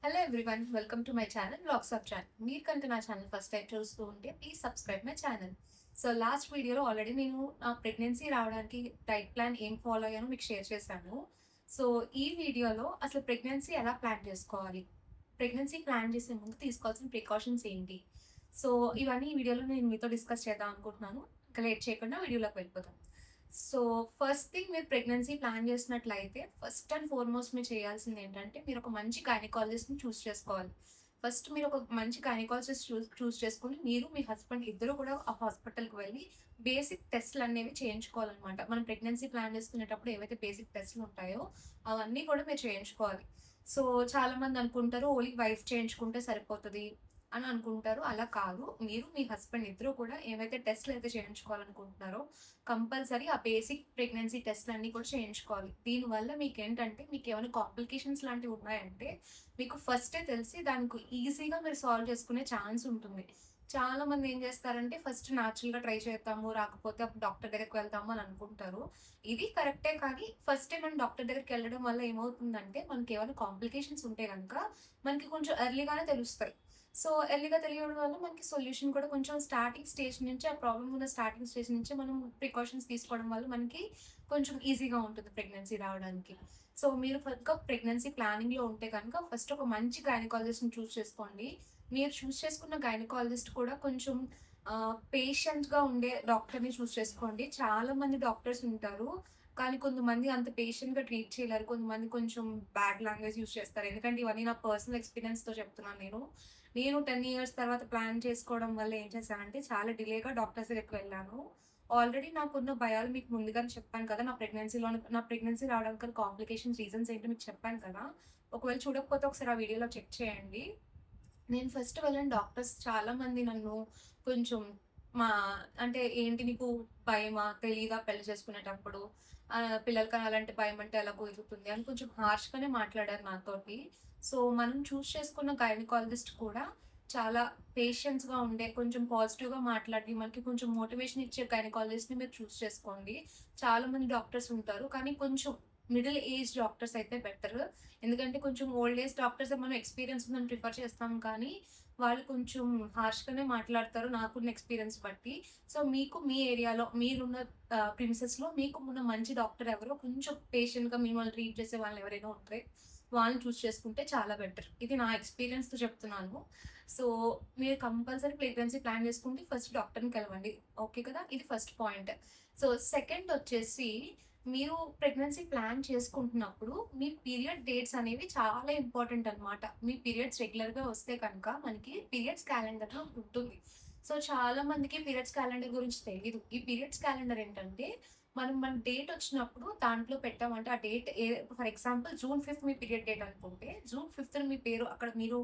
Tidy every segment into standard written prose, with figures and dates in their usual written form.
Hello everyone, welcome to my channel blogs of channel. మీరు కనుక నా ఛానల్ ఫస్ట్ టైం చూస్తూ ఉంటే please subscribe my channel. So లాస్ట్ వీడియోలో ఆల్రెడీ నేను నా ప్రెగ్నెన్సీ రావడానికి డైట్ ప్లాన్ ఏం ఫాలో అయ్యానో మీకు షేర్ చేశాను. సో ఈ వీడియోలో అసలు ప్రెగ్నెన్సీ ఎలా ప్లాన్ చేసుకోవాలి, ప్రెగ్నెన్సీ ప్లాన్ చేసే ముందు తీసుకోవాల్సిన ప్రికాషన్స్ ఏంటి, సో ఇవన్నీ ఈ వీడియోలో నేను మీతో డిస్కస్ చేద్దాం అనుకుంటున్నాను. ఇంకా లేట్ చేయకుండా వీడియోలోకి వెళ్ళిపోతాం. సో ఫస్ట్ థింగ్, మీరు ప్రెగ్నెన్సీ ప్లాన్ చేసినట్లయితే ఫస్ట్ అండ్ ఫార్మోస్ట్ మీరు చేయాల్సింది ఏంటంటే మీరు ఒక మంచి గైనకాలజిస్ట్ని చూస్ చేసుకోవాలి. ఫస్ట్ మీరు ఒక మంచి గైనకాలజిస్ట్ చూస్ చేసుకుని మీరు మీ హస్బెండ్ ఇద్దరు కూడా ఆ హాస్పిటల్కి వెళ్ళి బేసిక్ టెస్ట్లు అనేవి చేయించుకోవాలన్నమాట. మనం ప్రెగ్నెన్సీ ప్లాన్ చేసుకునేటప్పుడు ఏవైతే బేసిక్ టెస్ట్లు ఉంటాయో అవన్నీ కూడా మీరు చేయించుకోవాలి. సో చాలామంది అనుకుంటారు ఓన్లీ వైఫ్ చేయించుకుంటే సరిపోతుంది అని అనుకుంటారు. అలా కాదు, మీరు మీ హస్బెండ్ ఇద్దరు కూడా ఏవైతే టెస్ట్లు అయితే చేయించుకోవాలనుకుంటున్నారో కంపల్సరీ ఆ బేసిక్ ప్రెగ్నెన్సీ టెస్ట్లు అన్నీ కూడా చేయించుకోవాలి. దీనివల్ల మీకు ఏంటంటే మీకు ఏమైనా కాంప్లికేషన్స్ లాంటివి ఉన్నాయంటే మీకు ఫస్టే తెలిసి దానికి ఈజీగా మీరు సాల్వ్ చేసుకునే ఛాన్స్ ఉంటుంది. చాలా మంది ఏం చేస్తారంటే ఫస్ట్ న్యాచురల్గా ట్రై చేద్దాము, రాకపోతే అప్పుడు డాక్టర్ దగ్గరికి వెళ్తాము అని అనుకుంటారు. ఇది కరెక్టే, కానీ ఫస్ట్ మనం డాక్టర్ దగ్గరికి వెళ్ళడం వల్ల ఏమవుతుందంటే మనకి ఏమైనా కాంప్లికేషన్స్ ఉంటే కనుక మనకి కొంచెం ఎర్లీగానే తెలుస్తాయి. సో ఎర్లీగా తెలియడం వల్ల మనకి సొల్యూషన్ కూడా కొంచెం స్టార్టింగ్ స్టేజ్ నుంచి, ఆ ప్రాబ్లమ్ ఉన్న స్టార్టింగ్ స్టేజ్ నుంచి మనం ప్రికాషన్స్ తీసుకోవడం వల్ల మనకి కొంచెం ఈజీగా ఉంటుంది ప్రెగ్నెన్సీ రావడానికి. సో మీరు కనుక ప్రెగ్నెన్సీ ప్లానింగ్లో ఉంటే కనుక ఫస్ట్ ఒక మంచి గైనకాలజిస్ట్ని చూస్ చేసుకోండి. మీరు చూస్ చేసుకున్న గైనకాలజిస్ట్ కూడా కొంచెం పేషెంట్గా ఉండే డాక్టర్ని చూస్ చేసుకోండి. చాలా మంది డాక్టర్స్ ఉంటారు, కానీ కొంతమంది అంత పేషెంట్గా ట్రీట్ చేయలేరు. కొంతమంది కొంచెం బ్యాడ్ లాంగ్వేజ్ యూస్ చేస్తారు. ఎందుకంటే ఇవన్నీ నా పర్సనల్ ఎక్స్పీరియన్స్తో చెప్తున్నాను. నేను 10 ఇయర్స్ తర్వాత ప్లాన్ చేసుకోవడం వల్ల ఏం చేశానంటే చాలా డిలేగా డాక్టర్స్ దగ్గరికి వెళ్ళాను. ఆల్రెడీ నాకున్న భయాలు మీకు ముందుగానే చెప్పాను కదా, నా ప్రెగ్నెన్సీ రావడానికి కాంప్లికేషన్స్ రీజన్స్ ఏంటో మీకు చెప్పాను కదా. ఒకవేళ చూడకపోతే ఒకసారి ఆ వీడియోలో చెక్ చేయండి. నేను ఫస్ట్ వెళ్ళిన డాక్టర్స్ చాలామంది నన్ను కొంచెం మా అంటే ఏంటి నీకు భయమా, తెలీదా పెళ్లి చేసుకునేటప్పుడు, పిల్లలు కనాలంటే భయం అంటే ఎలా కుదురుతుంది అని కొంచెం హార్ష్గానే మాట్లాడారు నాతోటి. సో మనం చూస్ చేసుకున్న గైనకాలజిస్ట్ కూడా చాలా పేషెన్స్గా ఉండే, కొంచెం పాజిటివ్గా మాట్లాడి మనకి కొంచెం మోటివేషన్ ఇచ్చే గైనకాలజిస్ట్ని మీరు చూస్ చేసుకోండి. చాలామంది డాక్టర్స్ ఉంటారు, కానీ కొంచెం మిడిల్ ఏజ్ డాక్టర్స్ అయితే బెటర్. ఎందుకంటే కొంచెం ఓల్డ్ ఏజ్ డాక్టర్స్ మనం ఎక్స్పీరియన్స్ ఉందని ప్రిఫర్ చేస్తాం, కానీ వాళ్ళు కొంచెం హార్ష్గానే మాట్లాడతారు నాకున్న ఎక్స్పీరియన్స్ బట్టి. సో మీకు మీ ఏరియాలో మీరున్న ప్రిన్సెస్లో మీకు ఉన్న మంచి డాక్టర్ ఎవరో, కొంచెం పేషెంట్గా మిమ్మల్ని ట్రీట్ చేసే వాళ్ళు ఎవరైనా ఉంటే వాళ్ళని చూస్ చేసుకుంటే చాలా బెటర్. ఇది నా ఎక్స్పీరియన్స్తో చెప్తున్నాను. సో మీరు కంపల్సరీ ప్రెగ్నెన్సీ ప్లాన్ చేసుకుంటే ఫస్ట్ డాక్టర్ని కలవండి. ఓకే కదా, ఇది ఫస్ట్ పాయింట్. సో సెకండ్ వచ్చేసి, మీరు ప్రెగ్నెన్సీ ప్లాన్ చేసుకుంటున్నప్పుడు మీ పీరియడ్ డేట్స్ అనేవి చాలా ఇంపార్టెంట్ అనమాట. మీ పీరియడ్స్ రెగ్యులర్గా వస్తే కనుక మనకి పీరియడ్స్ క్యాలెండర్లో ఉంటుంది. సో చాలా మందికి పీరియడ్స్ క్యాలెండర్ గురించి తెలియదు. ఈ పీరియడ్స్ క్యాలెండర్ ఏంటంటే మన డేట్ వచ్చినప్పుడు దాంట్లో పెట్టామంటే ఆ date for example June 5 me period date అనుకుంటే June 5 మీ పేరు అక్కడ మీరు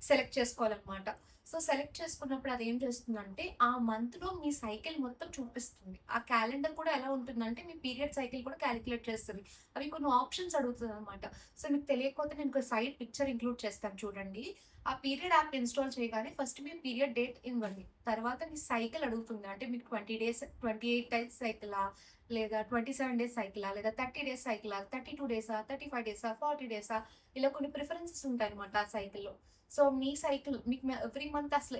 సెలెక్ట్ చేసుకోవాలన్నమాట. సో సెలెక్ట్ చేసుకున్నప్పుడు అది ఏం చేస్తుందంటే ఆ మంత్లో మీ సైకిల్ మొత్తం చూపిస్తుంది. ఆ క్యాలెండర్ కూడా ఎలా ఉంటుందంటే మీ పీరియడ్ సైకిల్ కూడా క్యాలిక్యులేట్ చేస్తుంది. అవి కొన్ని ఆప్షన్స్ అడుగుతుంది అనమాట. సో మీకు తెలియకపోతే నేను ఒక సైడ్ పిక్చర్ ఇంక్లూడ్ చేస్తాను చూడండి. ఆ పీరియడ్ యాప్ ఇన్స్టాల్ చేయగానే ఫస్ట్ మీ పీరియడ్ డేట్ ఇవ్వండి. తర్వాత మీ సైకిల్ అడుగుతుంది. అంటే మీకు 20 డేస్, 28 డేస్ సైకిలా, లేదా 27 డేస్ సైకిలా, లేదా 30 డేస్ సైకిలా, 32 డేసా, 35 డేసా, 40 డేసా, ఇలా కొన్ని ప్రిఫరెన్సెస్ ఉంటాయి అనమాట ఆ సైకిల్లో. సో మీ సైకిల్ మీకు ఎవ్రీ మంత్ అసలు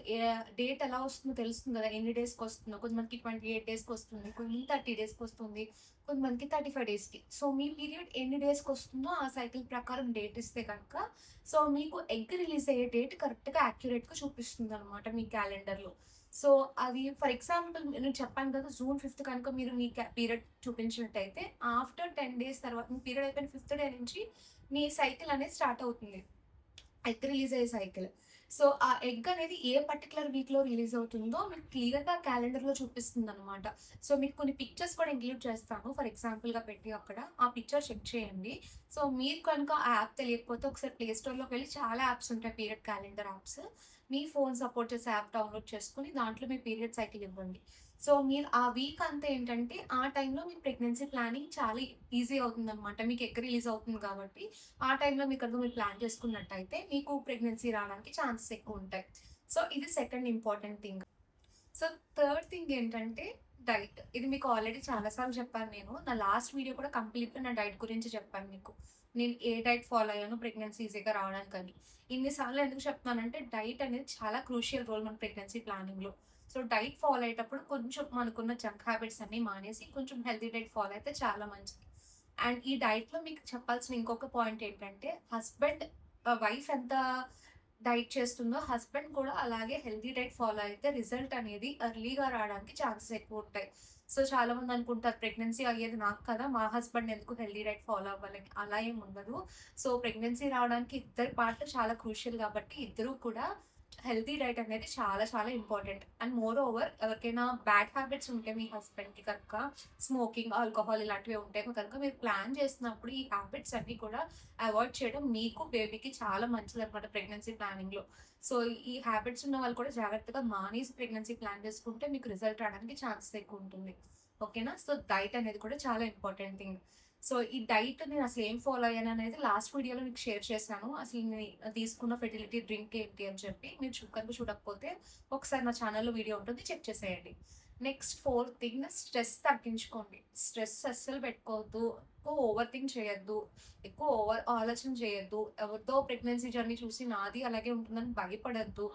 డేట్ ఎలా వస్తుందో తెలుస్తుంది కదా, ఎన్ని డేస్కి వస్తుందో. కొంతమందికి 28 డేస్కి వస్తుంది, కొంతమంది 30 డేస్కి వస్తుంది, కొంతమందికి 35 డేస్కి. సో మీ పీరియడ్ ఎన్ని డేస్కి వస్తుందో ఆ సైకిల్ ప్రకారం డేట్ ఇస్తే కనుక సో మీకు ఎగ్ రిలీజ్ అయ్యే డేట్ కరెక్ట్గా యాక్యురేట్గా చూపిస్తుంది అనమాట మీ క్యాలెండర్లో. సో అది ఫర్ ఎగ్జాంపుల్ నేను చెప్పాను కదా, June 5 కనుక మీరు మీ పీరియడ్ చూపించినట్టయితే ఆఫ్టర్ 10 డేస్ తర్వాత మీ పీరియడ్ అయిపోయిన 5th డే నుంచి మీ సైకిల్ అనేది స్టార్ట్ అవుతుంది, ఎగ్ రిలీజ్ అయ్యే సైకిల్. సో ఆ ఎగ్ అనేది ఏ పర్టికులర్ వీక్లో రిలీజ్ అవుతుందో మీకు క్లియర్గా క్యాలెండర్లో చూపిస్తుంది అనమాట. సో మీకు కొన్ని పిక్చర్స్ కూడా ఇంక్లూడ్ చేస్తాను ఫర్ ఎగ్జాంపుల్గా పెట్టి, అక్కడ ఆ పిక్చర్ చెక్ చేయండి. సో మీరు కనుక ఆ యాప్ తెలియకపోతే ఒకసారి ప్లే స్టోర్లోకి వెళ్ళి చాలా యాప్స్ ఉంటాయి పీరియడ్ క్యాలెండర్ యాప్స్. మీ ఫోన్ సపోర్ట్ చేసే యాప్ డౌన్లోడ్ చేసుకుని దాంట్లో మీ పీరియడ్ సైకిల్ ఇవ్వండి. సో మీరు ఆ వీక్ అంతా ఏంటంటే ఆ టైంలో మీ ప్రెగ్నెన్సీ ప్లానింగ్ చాలా ఈజీ అవుతుందనమాట. మీకు ఎగ్ రిలీజ్ అవుతుంది కాబట్టి ఆ టైంలో మీరు ప్లాన్ చేసుకున్నట్టయితే మీకు ప్రెగ్నెన్సీ రావడానికి ఛాన్సెస్ ఎక్కువ ఉంటాయి. సో ఇది second important thing. So third thing ఏంటంటే డైట్. ఇది మీకు ఆల్రెడీ చాలా సార్లు చెప్పాను నేను. నా లాస్ట్ వీడియో కూడా కంప్లీట్‌గా నా డైట్ గురించి చెప్పాను మీకు. నేను ఏ డైట్ ఫాలో అయ్యానో ప్రెగ్నెన్సీ ఈజీగా రావడానికని. ఇన్ని సార్లు ఎందుకు చెప్తున్నానంటే డైట్ అనేది చాలా క్రూషియల్ రోల్ మన ప్రెగ్నెన్సీ ప్లానింగ్‌లో. సో, డైట్ ఫాలో అయ్యేటప్పుడు కొంచెం మనకున్న జంక్ హ్యాబిట్స్ అన్నీ మానేసి కొంచెం హెల్తీ డైట్ ఫాలో అయితే చాలా మంచిది. అండ్ ఈ డైట్‌లో మీకు చెప్పాల్సిన ఇంకొక పాయింట్ ఏంటంటే వైఫ్ ఎంత డైట్ చేస్తుందో హస్బెండ్ కూడా అలాగే హెల్తీ డైట్ ఫాలో అయితే రిజల్ట్ అనేది ఎర్లీగా రావడానికి ఛాన్సెస్ ఎక్కువుంటాయి. సో, చాలామంది అనుకుంటారు ప్రెగ్నెన్సీ అయ్యేది నాకు కదా! మా హస్బెండ్ ఎందుకు హెల్తీ డైట్ ఫాలో అవ్వాలని. అలా ఏమి ఉండదు. సో, ప్రెగ్నెన్సీ రావడానికి ఇద్దరి పార్ట్ చాలా క్రూషియల్ కాబట్టి ఇద్దరూ కూడా హెల్తీ డైట్ అనేది చాలా చాలా ఇంపార్టెంట్. అండ్ మోర్ ఓవర్ ఎవరికైనా బ్యాడ్ హ్యాబిట్స్ ఉంటే మీ హస్బెండ్‌కి కనుక స్మోకింగ్, ఆల్కహాల్ ఇలాంటివి ఉంటే కనుక మీరు ప్లాన్ చేస్తున్నప్పుడు ఈ హ్యాబిట్స్ అన్నీ కూడా అవాయిడ్ చేయడం మీకు, బేబీకి చాలా మంచిదనమాట ప్రెగ్నెన్సీ ప్లానింగ్‌లో. సో, ఈ హ్యాబిట్స్ ఉన్న వాళ్ళు కూడా జాగ్రత్తగా మానేసి ప్రెగ్నెన్సీ ప్లాన్ చేసుకుంటే మీకు రిజల్ట్ రావడానికి ఛాన్సెస్ ఎక్కువుంటుంది. ఓకేనా? సో, డైట్ అనేది కూడా చాలా ఇంపార్టెంట్ థింగ్. సో, ఈ డైట్ నేను అసలు ఏం ఫాలో అయ్యాననేది లాస్ట్ వీడియోలో మీకు షేర్ చేశాను. అసలు నేను తీసుకున్న ఫెర్టిలిటీ డ్రింక్ ఏంటి అని చెప్పి. మీరు కనుక చూడకపోతే ఒకసారి నా ఛానల్‌లో వీడియో ఉంటుంది చెక్ చేసేయండి. నెక్స్ట్ ఫోర్త్ థింగ్ స్ట్రెస్ తగ్గించుకోండి. స్ట్రెస్ అస్సలు పెట్టుకోవద్దు. ఎక్కువ ఓవర్ థింక్ చేయొద్దు. ఎక్కువ ఓవర్ ఆలోచన చేయొద్దు. ఎవరిదో ప్రెగ్నెన్సీ జర్నీ చూసి నాది అలాగే ఉంటుందని భయపడొద్దు.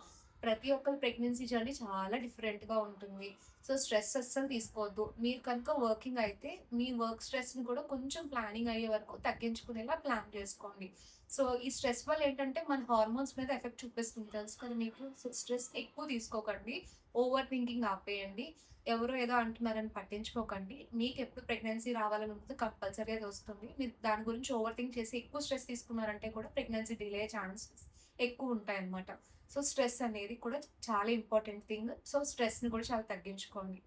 ప్రతి ఒక్కరి ప్రెగ్నెన్సీ జర్నీ చాలా డిఫరెంట్‌గా ఉంటుంది. సో, స్ట్రెస్ అస్సలు తీసుకోవద్దు. మీరు కనుక వర్కింగ్ అయితే మీ వర్క్ స్ట్రెస్‌ని కూడా కొంచెం ప్లానింగ్ అయ్యే వరకు తగ్గించుకునేలా ప్లాన్ చేసుకోండి. సో, ఈ స్ట్రెస్ వల్ల ఏంటంటే మన హార్మోన్స్ మీద ఎఫెక్ట్ చూపిస్తుంది తెలుసు కదా మీకు. సో, స్ట్రెస్ ఎక్కువ తీసుకోకండి. ఓవర్ థింకింగ్ ఆపేయండి. ఎవరో ఏదో అంటున్నారని పట్టించుకోకండి. మీకెప్పుడు ప్రెగ్నెన్సీ రావాలని ఉంటే కంపల్సరీ అది వస్తుంది. మీరు దాని గురించి ఓవర్ థింక్ చేసి ఎక్కువ స్ట్రెస్ తీసుకున్నారంటే కూడా ప్రెగ్నెన్సీ డిలే అయ్యే ఛాన్సెస్ ఎక్కువుంటాయన్నమాట. సో, స్ట్రెస్ అనేది కూడా చాలా ఇంపార్టెంట్ థింగ్. సో, స్ట్రెస్‌ని కూడా చాలా తగ్గించుకోండి.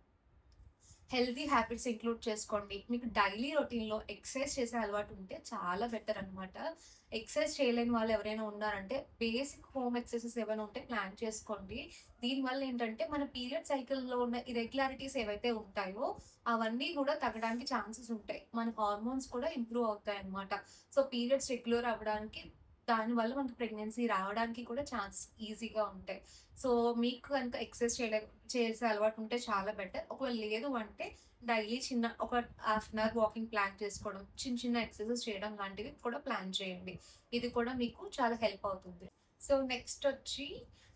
హెల్తీ హ్యాబిట్స్ ఇంక్లూడ్ చేసుకోండి. మీకు డైలీ రొటీన్‌లో ఎక్సర్సైజ్ చేసే అలవాటు ఉంటే చాలా బెటర్ అనమాట. ఎక్సర్సైజ్ చేయలేని వాళ్ళు ఎవరైనా ఉన్నారంటే బేసిక్ హోమ్ ఎక్సర్సైజెస్ ఏమైనా ఉంటే ప్లాన్ చేసుకోండి. దీనివల్ల ఏంటంటే మన పీరియడ్ సైకిల్‌లో ఉన్న ఇర్రెగ్యులారిటీస్ ఏవైతే ఉంటాయో అవన్నీ కూడా తగ్గడానికి ఛాన్సెస్ ఉంటాయి. మన హార్మోన్స్ కూడా ఇంప్రూవ్ అవుతాయన్నమాట. సో, పీరియడ్స్ రెగ్యులర్ అవ్వడానికి దానివల్ల మనకు ప్రెగ్నెన్సీ రావడానికి కూడా ఛాన్సెస్ ఈజీగా ఉంటాయి. సో, మీకు గనుక ఎక్సర్సైజ్ చేసే అలవాటు ఉంటే చాలా బెటర్. ఒకవేళ లేదు అంటే డైలీ చిన్న ఒక half an hour walking plan చేసుకోవడం, చిన్న చిన్న ఎక్సర్సైజెస్ చేయడం లాంటివి కూడా ప్లాన్ చేయండి. ఇది కూడా మీకు చాలా హెల్ప్ అవుతుంది. సో, నెక్స్ట్ వచ్చి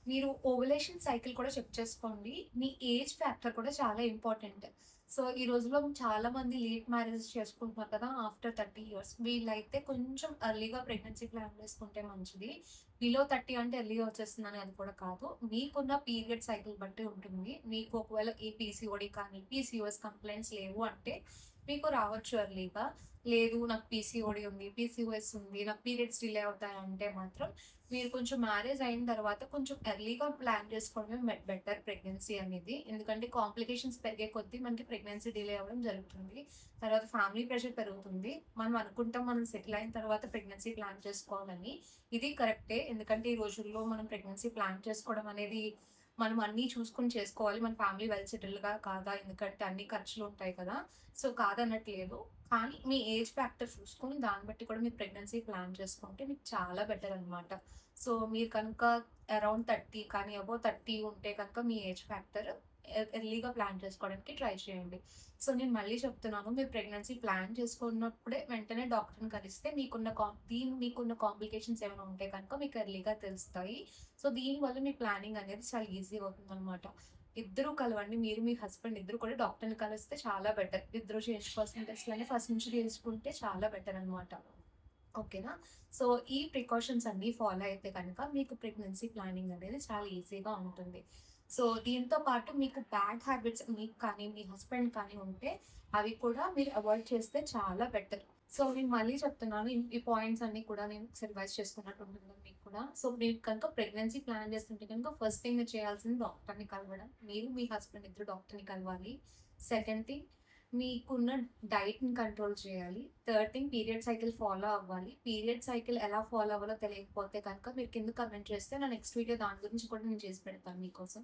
మీరు ఓవ్యులేషన్ సైకిల్ కూడా చెక్ చేసుకోండి. మీ ఏజ్ ఫ్యాక్టర్ కూడా చాలా ఇంపార్టెంట్. సో, ఈ రోజుల్లో చాలామంది లేట్ మ్యారేజెస్ చేసుకుంటున్నారు కదా! After 30 years. వీళ్ళైతే కొంచెం ఎర్లీగా ప్రెగ్నెన్సీ ప్లాన్ చేసుకుంటే మంచిది. బిలో 30 అంటే ఎర్లీగా వచ్చేస్తుందని అది కూడా కాదు. మీకున్న పీరియడ్ సైకిల్ బట్టి ఉంటుంది. మీకు ఒకవేళ ఈ పీసీఓడీ కానీ, పీసీఓఎస్ కంప్లెయింట్స్ లేవు అంటే మీకు రావచ్చు ఎర్లీగా. లేదు నాకు పీసీఓడీ ఉంది, పీసీఓఎస్ ఉంది, నాకు పీరియడ్స్ డిలే అవుతాయంటే మాత్రం మీరు కొంచెం మ్యారేజ్ అయిన తర్వాత కొంచెం ఎర్లీగా ప్లాన్ చేసుకోవడమే బెటర్ ప్రెగ్నెన్సీ అనేది. ఎందుకంటే కాంప్లికేషన్స్ పెరిగే కొద్దీ మనకి ప్రెగ్నెన్సీ డిలే అవ్వడం జరుగుతుంది. తర్వాత ఫ్యామిలీ ప్రెషర్ పెరుగుతుంది. మనం అనుకుంటాం మనం సెటిల్ అయిన తర్వాత ప్రెగ్నెన్సీ ప్లాన్ చేసుకోవాలని. ఇది కరెక్టే. ఎందుకంటే ఈ రోజుల్లో మనం ప్రెగ్నెన్సీ ప్లాన్ చేసుకోవడం అనేది మనం అన్నీ చూసుకొని చేసుకోవాలి. మన ఫ్యామిలీ వెల్ సెటిల్డ్‌గా కాదా? ఎందుకంటే అన్ని ఖర్చులు ఉంటాయి కదా! సో, కాదనట్లేదు. కానీ మీ ఏజ్ ఫ్యాక్టర్ చూసుకొని దాన్ని బట్టి కూడా మీరు ప్రెగ్నెన్సీ ప్లాన్ చేసుకుంటే మీకు చాలా బెటర్ అనమాట. సో, మీరు కనుక అరౌండ్ 30 కానీ అబోవ్ 30 ఉంటే కనుక మీ ఏజ్ ఫ్యాక్టర్ ఎర్లీగా ప్లాన్ చేసుకోవడానికి ట్రై చేయండి. సో, నేను మళ్ళీ చెప్తున్నాను. మీరు ప్రెగ్నెన్సీ ప్లాన్ చేసుకున్నప్పుడే వెంటనే డాక్టర్‌ని కలిస్తే మీకున్న కాంప్లికేషన్స్ ఏమైనా ఉంటే కనుక మీకు ఎర్లీగా తెలుస్తాయి. సో, దీనివల్ల మీ ప్లానింగ్ అనేది చాలా ఈజీ అవుతుందనమాట. ఇద్దరూ కలవండి. మీరు మీ హస్బెండ్ ఇద్దరు కూడా డాక్టర్‌ని కలిస్తే చాలా బెటర్. ఇద్దరు చేయించుకోవాల్సిన టెస్ట్‌లన్నీ ఫస్ట్ నుంచి చేసుకుంటే చాలా బెటర్ అనమాట. ఓకేనా? సో, ఈ ప్రికాషన్స్ అన్నీ ఫాలో అయితే కనుక మీకు ప్రెగ్నెన్సీ ప్లానింగ్ అనేది చాలా ఈజీగా ఉంటుంది. సో, దీంతో పాటు మీకు బ్యాడ్ హ్యాబిట్స్ మీకు కానీ, మీ హస్బెండ్ కానీ ఉంటే అవి కూడా మీరు అవాయిడ్ చేస్తే చాలా బెటర్. సో, నేను మళ్ళీ చెప్తున్నాను. ఈ పాయింట్స్ అన్నీ కూడా నేను ఒకసారి రివైజ్ చేసుకున్నట్టు ఉంటుంది మీకు కూడా. సో, మీరు కనుక ప్రెగ్నెన్సీ ప్లాన్ చేస్తుంటే కనుక ఫస్ట్ థింగ్ మీరు చేయాల్సింది డాక్టర్‌ని కలవడం. మీరు, మీ హస్బెండ్ ఇద్దరు డాక్టర్‌ని కలవాలి. సెకండ్ థింగ్ మీకున్న డైట్‌ని కంట్రోల్ చేయాలి. Third thing period cycle follow అవ్వాలి. పీరియడ్ సైకిల్ ఎలా ఫాలో అవ్వాలో తెలియకపోతే కనుక మీరు కింద కామెంట్ చేస్తే నా నెక్స్ట్ వీడియో దాని గురించి కూడా నేను చేసి పెడతాను మీకోసం.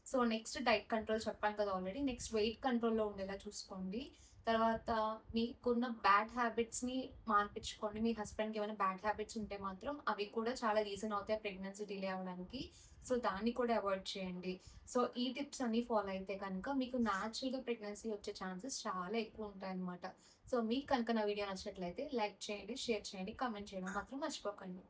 సో, నెక్స్ట్ డైట్ కంట్రోల్ చెప్పాను కదా ఆల్రెడీ. నెక్స్ట్ వెయిట్ కంట్రోల్‌లో ఉండేలా చూసుకోండి. తర్వాత మీకున్న బ్యాడ్ హ్యాబిట్స్‌ని మార్పించుకోండి. మీ హస్బెండ్‌కి ఏమైనా బ్యాడ్ హ్యాబిట్స్ ఉంటే మాత్రం అవి కూడా చాలా రీజన్ అవుతాయి ప్రెగ్నెన్సీ డిలే అవ్వడానికి. సో, దాన్ని కూడా అవాయిడ్ చేయండి. సో, ఈ టిప్స్ అన్నీ ఫాలో అయితే కనుక మీకు న్యాచురల్‌గా ప్రెగ్నెన్సీ వచ్చే ఛాన్సెస్ చాలా ఎక్కువ ఉంటాయన్నమాట. సో, మీకు కనుక నా వీడియో నచ్చినట్లయితే లైక్ చేయండి, షేర్ చేయండి, కామెంట్ చేయడం మాత్రం మర్చిపోకండి.